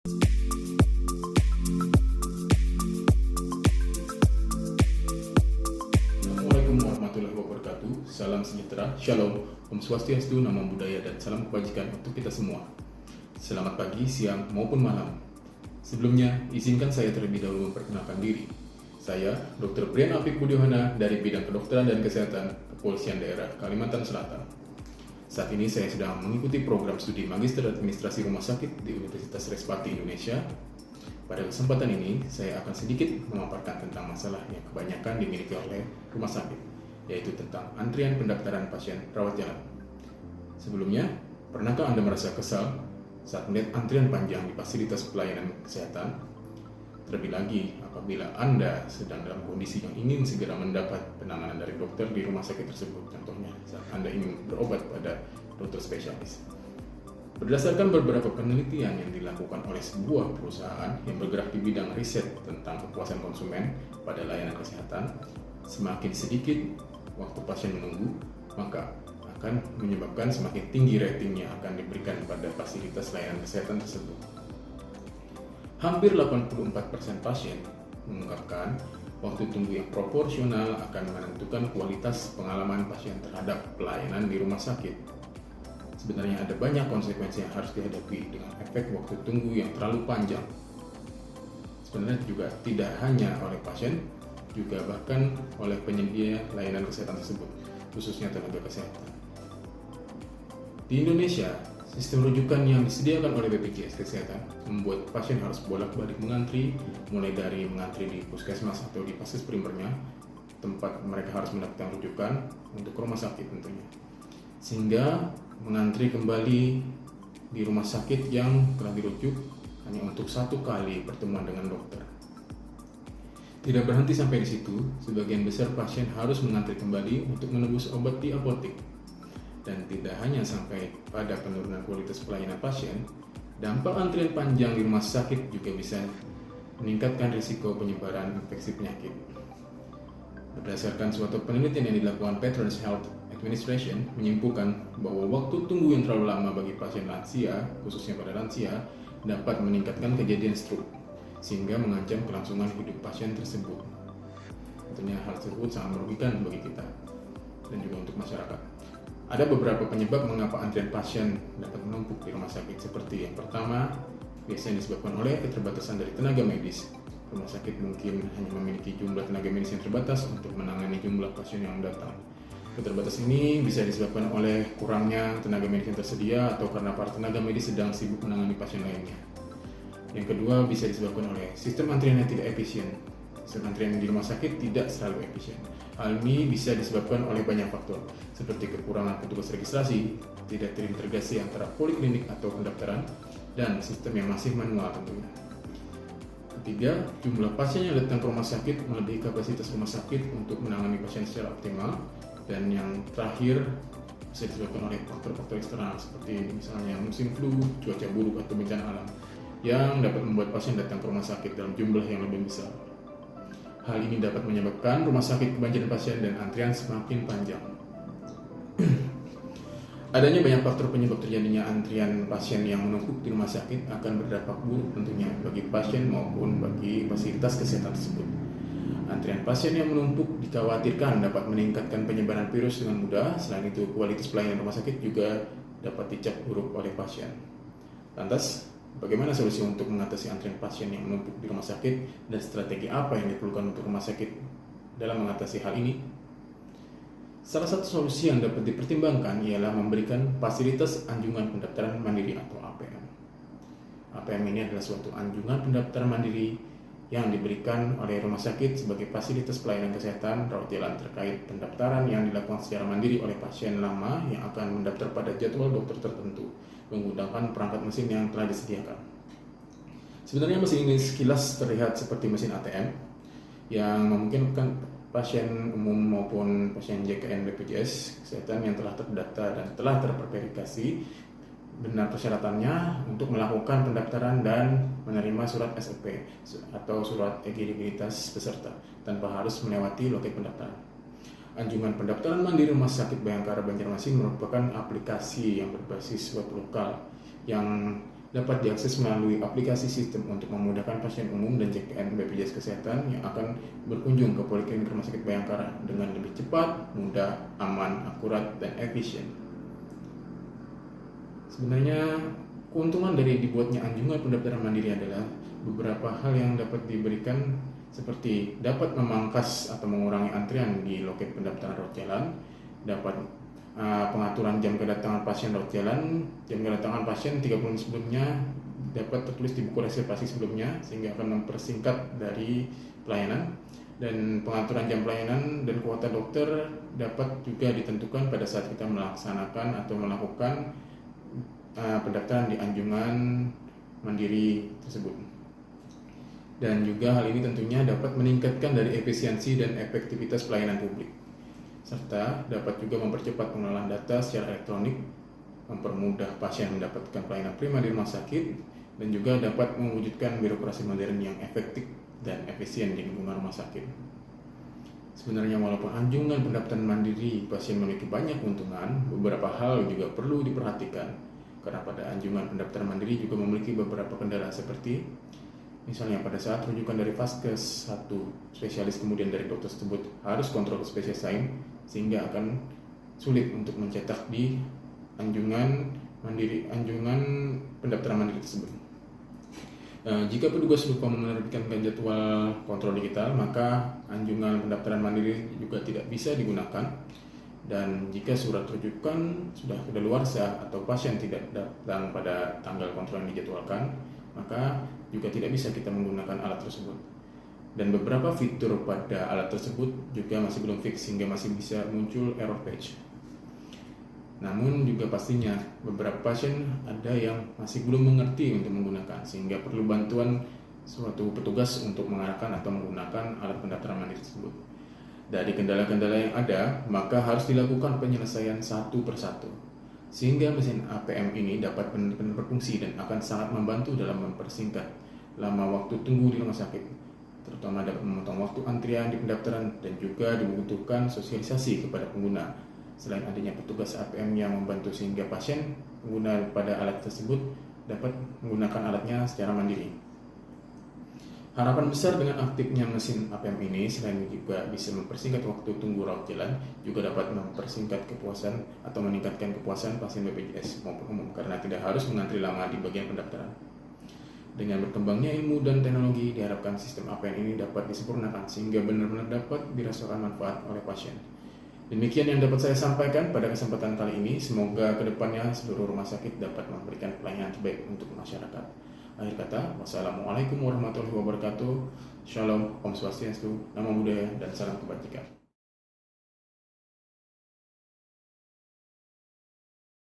Assalamualaikum warahmatullahi wabarakatuh. Salam sejahtera, shalom, om swastiastu, namo buddhaya, dan salam kebajikan untuk kita semua. Selamat pagi, siang, maupun malam. Sebelumnya, izinkan saya terlebih dahulu memperkenalkan diri. Saya Dr. Brian Apik Budiohana dari bidang kedokteran dan kesehatan Kepolisian Daerah Kalimantan Selatan. Saat ini saya sedang mengikuti program studi Magister Administrasi Rumah Sakit di Universitas Respati Indonesia. Pada kesempatan ini, saya akan sedikit memaparkan tentang masalah yang kebanyakan dimiliki oleh rumah sakit, yaitu tentang antrian pendaftaran pasien rawat jalan. Sebelumnya, pernahkah Anda merasa kesal saat melihat antrian panjang di fasilitas pelayanan kesehatan? Terlebih lagi, apabila Anda sedang dalam kondisi yang ingin segera mendapat penanganan dari dokter di rumah sakit tersebut, contohnya saat Anda ingin berobat pada dokter spesialis. Berdasarkan beberapa penelitian yang dilakukan oleh sebuah perusahaan yang bergerak di bidang riset tentang kepuasan konsumen pada layanan kesehatan, semakin sedikit waktu pasien menunggu, maka akan menyebabkan semakin tinggi rating yang akan diberikan pada fasilitas layanan kesehatan tersebut. Hampir 84% pasien mengungkapkan waktu tunggu yang proporsional akan menentukan kualitas pengalaman pasien terhadap pelayanan di rumah sakit. Sebenarnya ada banyak konsekuensi yang harus dihadapi dengan efek waktu tunggu yang terlalu panjang. Sebenarnya juga tidak hanya oleh pasien, juga bahkan oleh penyedia layanan kesehatan tersebut, khususnya tenaga kesehatan. Di Indonesia, sistem rujukan yang disediakan oleh BPJS Kesehatan membuat pasien harus bolak-balik mengantri, mulai dari mengantri di puskesmas atau di paskes primernya, tempat mereka harus mendapatkan rujukan untuk rumah sakit tentunya. Sehingga mengantri kembali di rumah sakit yang telah dirujuk hanya untuk satu kali pertemuan dengan dokter. Tidak berhenti sampai di situ, sebagian besar pasien harus mengantri kembali untuk menebus obat di apotek. Dan tidak hanya sampai pada penurunan kualitas pelayanan pasien, dampak antrian panjang di rumah sakit juga bisa meningkatkan risiko penyebaran infeksi penyakit. Berdasarkan suatu penelitian yang dilakukan Veterans Health Administration menyimpulkan bahwa waktu tunggu yang terlalu lama bagi pasien lansia, khususnya pada lansia, dapat meningkatkan kejadian stroke, sehingga mengancam kelangsungan hidup pasien tersebut. Tentunya hal tersebut sangat merugikan bagi kita dan juga untuk masyarakat. Ada beberapa penyebab mengapa antrian pasien dapat menumpuk di rumah sakit, seperti yang pertama, biasanya disebabkan oleh keterbatasan dari tenaga medis. Rumah sakit mungkin hanya memiliki jumlah tenaga medis yang terbatas untuk menangani jumlah pasien yang datang. Keterbatasan ini bisa disebabkan oleh kurangnya tenaga medis yang tersedia atau karena para tenaga medis sedang sibuk menangani pasien lainnya. Yang kedua, bisa disebabkan oleh sistem antrian yang tidak efisien. Sistem antrian di rumah sakit tidak selalu efisien. Hal ini bisa disebabkan oleh banyak faktor, seperti kekurangan petugas registrasi, tidak terintegrasi antara poliklinik atau pendaftaran, dan sistem yang masih manual tentunya. Ketiga, jumlah pasien yang datang ke rumah sakit melebihi kapasitas rumah sakit untuk menangani pasien secara optimal. Dan yang terakhir, bisa disebabkan oleh faktor-faktor eksternal seperti misalnya musim flu, cuaca buruk, atau bencana alam yang dapat membuat pasien datang ke rumah sakit dalam jumlah yang lebih besar. Hal ini dapat menyebabkan rumah sakit kebanjiran pasien dan antrian semakin panjang. Adanya banyak faktor penyebab terjadinya antrian pasien yang menumpuk di rumah sakit akan berdampak buruk tentunya bagi pasien maupun bagi fasilitas kesehatan tersebut. Antrian pasien yang menumpuk dikhawatirkan dapat meningkatkan penyebaran virus dengan mudah. Selain itu, kualitas pelayanan rumah sakit juga dapat dicap buruk oleh pasien. Lantas, bagaimana solusi untuk mengatasi antrian pasien yang menumpuk di rumah sakit, dan strategi apa yang diperlukan untuk rumah sakit dalam mengatasi hal ini? Salah satu solusi yang dapat dipertimbangkan ialah memberikan fasilitas anjungan pendaftaran mandiri atau APM. APM ini adalah suatu anjungan pendaftaran mandiri yang diberikan oleh rumah sakit sebagai fasilitas pelayanan kesehatan rawat jalan terkait pendaftaran yang dilakukan secara mandiri oleh pasien lama yang akan mendaftar pada jadwal dokter tertentu menggunakan perangkat mesin yang telah disediakan. Sebenarnya mesin ini sekilas terlihat seperti mesin ATM yang memungkinkan pasien umum maupun pasien JKN BPJS Kesehatan yang telah terdaftar dan telah terverifikasi benar persyaratannya untuk melakukan pendaftaran dan menerima surat SEP atau surat eligibilitas peserta tanpa harus melewati loket pendaftaran. Anjungan pendaftaran mandiri Rumah Sakit Bayangkara Banjarmasin merupakan aplikasi yang berbasis web lokal yang dapat diakses melalui aplikasi sistem untuk memudahkan pasien umum dan JKN BPJS Kesehatan yang akan berkunjung ke Poliklinik Rumah Sakit Bayangkara dengan lebih cepat, mudah, aman, akurat, dan efisien. Sebenarnya keuntungan dari dibuatnya anjungan pendaftaran mandiri adalah beberapa hal yang dapat diberikan, seperti dapat memangkas atau mengurangi antrian di loket pendaftaran rawat jalan, dapat pengaturan jam kedatangan pasien rawat jalan. Jam kedatangan pasien 30 menit sebelumnya dapat tertulis di buku reservasi sebelumnya, sehingga akan mempersingkat dari pelayanan. Dan pengaturan jam pelayanan dan kuota dokter dapat juga ditentukan pada saat kita melaksanakan atau melakukan pendaftaran di anjungan mandiri tersebut. Dan juga hal ini tentunya dapat meningkatkan dari efisiensi dan efektivitas pelayanan publik, serta dapat juga mempercepat pengelolaan data secara elektronik, mempermudah pasien mendapatkan pelayanan prima di rumah sakit, dan juga dapat mewujudkan birokrasi modern yang efektif dan efisien di lingkungan rumah sakit. Sebenarnya walaupun anjungan pendaftaran mandiri pasien memiliki banyak keuntungan, beberapa hal juga perlu diperhatikan, karena pada anjungan pendaftaran mandiri juga memiliki beberapa kendala, seperti misalnya pada saat rujukan dari vaskes satu spesialis kemudian dari dokter tersebut harus kontrol ke spesialis lain, sehingga akan sulit untuk mencetak di anjungan pendaftaran mandiri tersebut. Jika petugas lupa menerbitkan jadwal kontrol digital, maka anjungan pendaftaran mandiri juga tidak bisa digunakan. Dan jika surat rujukan sudah kedaluarsa atau pasien tidak datang pada tanggal kontrol yang dijadwalkan, maka juga tidak bisa kita menggunakan alat tersebut. Dan beberapa fitur pada alat tersebut juga masih belum fix, sehingga masih bisa muncul error page. Namun juga pastinya beberapa pasien ada yang masih belum mengerti untuk menggunakan, sehingga perlu bantuan suatu petugas untuk mengarahkan atau menggunakan alat pendaftaran mandiri tersebut. Dari kendala-kendala yang ada, maka harus dilakukan penyelesaian satu persatu, sehingga mesin APM ini dapat benar-benar berfungsi dan akan sangat membantu dalam mempersingkat lama waktu tunggu di rumah sakit, terutama dapat memotong waktu antrian di pendaftaran, dan juga dibutuhkan sosialisasi kepada pengguna. Selain adanya petugas APM yang membantu, sehingga pasien pengguna pada alat tersebut dapat menggunakan alatnya secara mandiri. Harapan besar dengan aktifnya mesin APM ini, selain juga bisa mempersingkat waktu tunggu rawat jalan, juga dapat mempersingkat kepuasan atau meningkatkan kepuasan pasien BPJS maupun umum, karena tidak harus mengantri lama di bagian pendaftaran. Dengan berkembangnya ilmu dan teknologi, diharapkan sistem APM ini dapat disempurnakan sehingga benar-benar dapat dirasakan manfaat oleh pasien. Demikian yang dapat saya sampaikan pada kesempatan kali ini. Semoga kedepannya seluruh rumah sakit dapat memberikan pelayanan terbaik untuk masyarakat. Akhir kata, wassalamualaikum warahmatullahi wabarakatuh. Shalom, Om Swastiastu, Namo Buddhaya, dan salam kebajikan.